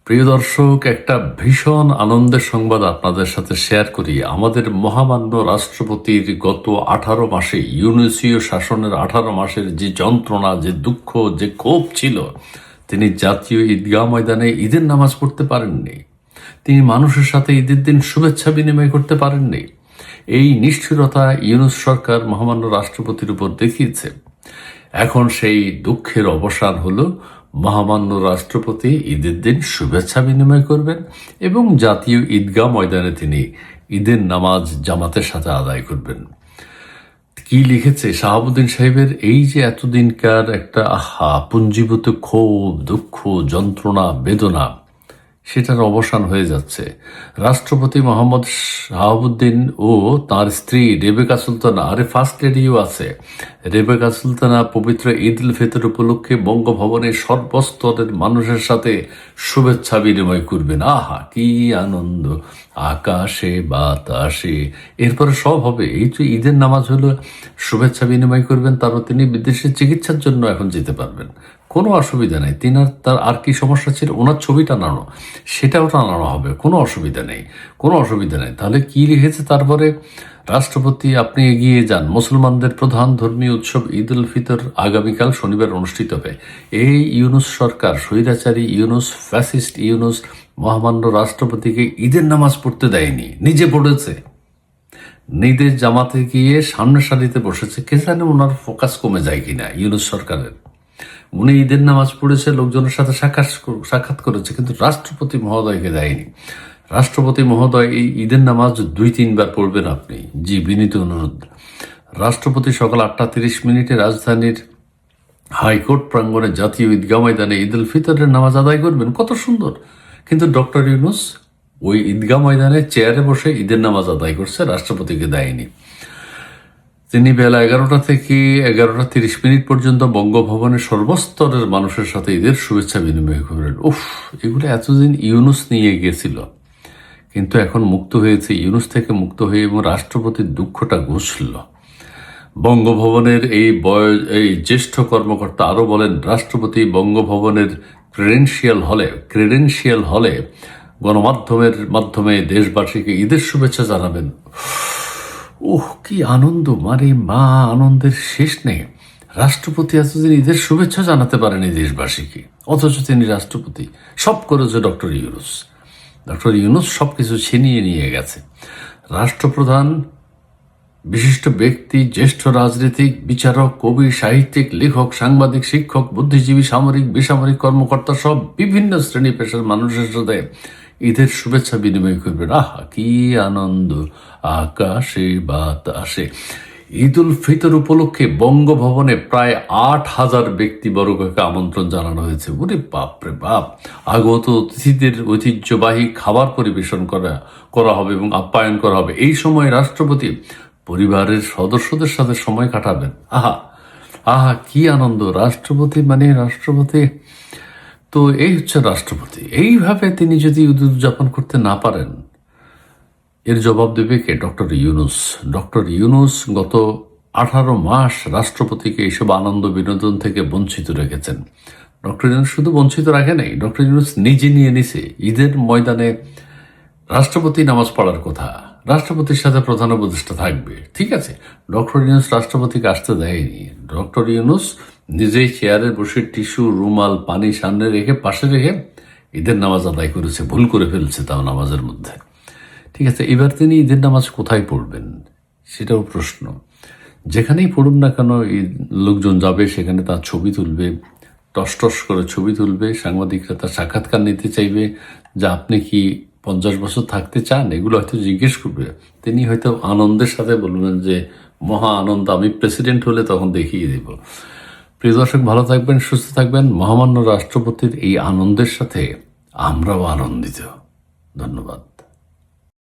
প্রিয় দর্শক, একটা ভীষণ আনন্দের সংবাদ আপনাদের সাথে শেয়ার করি। আমাদের মহামান্য রাষ্ট্রপতির গত 18 মাসে ইউনুসীয় শাসনের 18 মাসের যে যন্ত্রণা, যে দুঃখ, যে ক্ষোভ ছিল, তিনি জাতীয় ঈদগাহ ময়দানে ঈদের নামাজ পড়তে পারেননি। তিনি মানুষের সাথে ঈদের দিন শুভেচ্ছা বিনিময় করতে পারেননি। এই নিষ্ঠুরতা ইউনুস সরকার মহামান্য রাষ্ট্রপতির উপর দেখিয়েছে। এখন সেই দুঃখের অবসান হলো, মহামান্য রাষ্ট্রপতি ঈদের দিন শুভেচ্ছা বিনিময় করবেন এবং জাতীয় ঈদগাহ ময়দানে তিনি ঈদের নামাজ জামাতের সাথে আদায় করবেন। কি লিখেছে শাহাবুদ্দিন সাহেবের এই যে এতদিনকার একটা পুঞ্জীভূত ক্ষোভ, দুঃখ, যন্ত্রণা, বেদনা, সেটার অবসান হয়ে যাচ্ছে। রাষ্ট্রপতি মোহাম্মদ শাহাবুদ্দিন ও তার স্ত্রী রেবেকা সুলতানা, আরে ফার্স্ট লেডিও আছে, রেবেকা সুলতানা পবিত্র ঈদ উল ফিতর উপলক্ষে বঙ্গভবনে সর্বস্তরের মানুষের সাথে শুভেচ্ছা বিনিময় করবেন। আহা, কি আনন্দ! আকাশে বাতাসে, এরপরে সব হবে। এই তো ঈদের নামাজ হলো, শুভেচ্ছা বিনিময় করবেন, তারপর তিনি বিদেশে চিকিৎসার জন্য এখন যেতে পারবেন, কোনো অসুবিধা নেই। তার আর কি সমস্যা ছিল, ওনার ছবি টানানো, সেটাও টানানো হবে, কোনো অসুবিধা নেই, কোনো অসুবিধা নেই। তাহলে কি লিখেছে তারপরে, রাষ্ট্রপতি আপনি এগিয়ে যান, মুসলমানদের প্রধান ধর্মীয় উৎসব ঈদ উল ফিতর আগামীকাল শনিবার অনুষ্ঠিত হবে। এই ইউনুস সরকার, স্বৈরাচারী ইউনুস, ফ্যাসিস্ট ইউনুস মহামান্য রাষ্ট্রপতিকে ঈদের নামাজ পড়তে দেয়নি, নিজে পড়েছে। নিজের জামাতে গিয়ে সামনের সারিতে বসেছে। কে জানে ওনার ফোকাস কমে যায় কিনা ইউনুস সরকারের। উনি ঈদের নামাজ পড়েছে, লোকজনের সাথে সাক্ষাৎ করেছে, কিন্তু রাষ্ট্রপতি মহোদয়কে দেয়নি। রাষ্ট্রপতি মহোদয় এই ঈদের নামাজ 2-3 বার পড়বেন আপনি। জি, বিনীত অনুরোধ। রাষ্ট্রপতি সকাল 8:30 রাজধানীর হাইকোর্ট প্রাঙ্গণে জাতীয় ঈদগাহ ময়দানে ঈদ উল ফিতরের নামাজ আদায় করবেন। কত সুন্দর! কিন্তু ডক্টর ইউনুস ওই ঈদগাহ ময়দানে চেয়ারে বসে ঈদের নামাজ আদায় করছে, রাষ্ট্রপতিকে দেয়নি। তিনি বেলা 11টা থেকে 11:30 পর্যন্ত বঙ্গভবনের সর্বস্তরের মানুষের সাথে ঈদের শুভেচ্ছা বিনিময় করবেন। এগুলো এতদিন ইউনুস নিয়ে গিয়েছিল, কিন্তু এখন মুক্ত হয়েছে, ইউনুস থেকে মুক্ত হয়ে, এবং রাষ্ট্রপতির দুঃখটা ঘুচল। বঙ্গভবনের এই জ্যেষ্ঠ কর্মকর্তা আরও বলেন, রাষ্ট্রপতি বঙ্গভবনের ক্রেডেনশিয়াল হলে গণমাধ্যমের মাধ্যমে দেশবাসীকে ঈদের শুভেচ্ছা জানাবেন। কি আনন্দ! মানে মা, আনন্দের শেষ নেই। রাষ্ট্রপতি এতদিন ঈদের শুভেচ্ছা জানাতে পারেনি দেশবাসীকে, অথচ তিনি রাষ্ট্রপতি। সব করেছে ডক্টর ইউনুস। ডক্টর ইউনুস সব কিছু ছিনিয়ে নিয়ে গেছে। রাষ্ট্রপ্রধান, বিশিষ্ট ব্যক্তি, জ্যেষ্ঠ রাজনীতিক, বিচারক, কবি, সাহিত্যিক, লেখক, সাংবাদিক, শিক্ষক, বুদ্ধিজীবী, সামরিক, বেসামরিক কর্মকর্তা, সব বিভিন্ন শ্রেণী পেশার মানুষের সাথে ঈদের শুভেচ্ছা বিনিময় করবেন। আহা, কি আনন্দ! আকাশে বাতাসে। ঈদ উল ফিতর উপলক্ষে বঙ্গভবনে প্রায় 8,000 ব্যক্তিবর্গকে আমন্ত্রণ জানানো হয়েছে। ওরে বাপরে বাপ! আগত অতিথিদের ঐতিহ্যবাহী খাবার পরিবেশন করা হবে এবং আপ্যায়ন করা হবে। এই সময় রাষ্ট্রপতি পরিবারের সদস্যদের সাথে সময় কাটাবেন। আহা আহা, কি আনন্দ! রাষ্ট্রপতি মানে রাষ্ট্রপতি। তো এই হচ্ছে রাষ্ট্রপতি। এইভাবে তিনি যদি ঈদ উদযাপন করতে না পারেন, এর জবাব দেবে কে? ডক্টর ইউনুস। ডক্টর ইউনুস গত 18 মাস রাষ্ট্রপতিকে এইসব আনন্দ বিনোদন থেকে বঞ্চিত রেখেছেন। ডক্টর ইউনুস শুধু বঞ্চিত রাখে নাই, ডক্টর ইউনুস নিজে নিয়ে নিছে। ঈদের ময়দানে রাষ্ট্রপতি নামাজ পড়ার কথা, রাষ্ট্রপতির সাথে প্রধান উপদেষ্টা থাকবে, ঠিক আছে। ডক্টর ইউনুস রাষ্ট্রপতিকে আসতে দেয়নি। ডক্টর ইউনুস নিজেই চেয়ারে বসে টিস্যু, রুমাল, পানি সামনে রেখে, পাশে রেখে ঈদের নামাজ আদায় করেছে। ভুল করে ফেলছে তাও নামাজের মধ্যে, ঠিক আছে। এবার তিনি ঈদের নামাজ কোথায় পড়বেন সেটাও প্রশ্ন। যেখানেই পড়ুন না কেন, লোকজন যাবে, সেখানে তার ছবি তুলবে, টস করে ছবি তুলবে। সাংবাদিকরা তার সাক্ষাৎকার নিতে চাইবে যে আপনি কি 50 বছর থাকতে চান, এগুলো হয়তো জিজ্ঞেস করবে। তিনি হয়তো আনন্দের সাথে বলবেন যে মহা আনন্দ, আমি প্রেসিডেন্ট হলে তখন দেখিয়ে দেব। প্রিয় দর্শক, ভালো থাকবেন, সুস্থ থাকবেন। মহামান্য রাষ্ট্রপতির এই আনন্দের সাথে আমরাও আনন্দিত। ধন্যবাদ।